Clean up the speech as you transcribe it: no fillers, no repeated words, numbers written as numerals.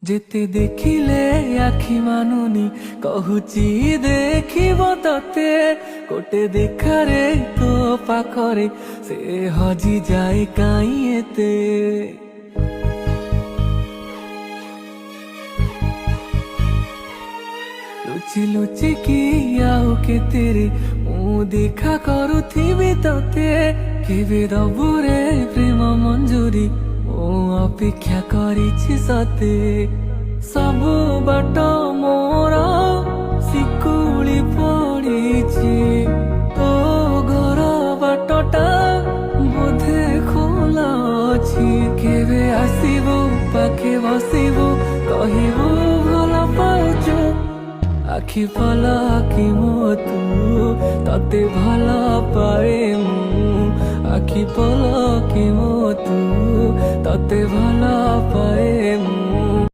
যেতে দেখিলে আখি মানুনি কহুচি দেখিব ততে কোটে দেখারে তো পাখরে সে হজি যায় কাই এতে লুচি লুচি কি ଆଉ କେତେରେ ମୁଁ ଦେଖା କରୁଥିବି ତତେ କେବେ ଦବୁରେ ପ୍ରେମ ମଞ୍ଜୁରୀ ମୁଁ ଅପେକ୍ଷା କରିଛି ସତେ ସବୁ ବାଟ ମୋର ଶିକୁଳି ପଡ଼ିଛି ତୋ ଘର ବାଟଟା ବୋଧେ ଖୋଲା ଅଛି କେବେ ଆସିବୁ ପାଖେ ବସିବୁ କହିବୁ ଭଲ ପାଉଛୁ আখি পলকি মতো ততে ভাল পায়ে মু আখি পলকি মতো ততে ভাল পায়ে মু।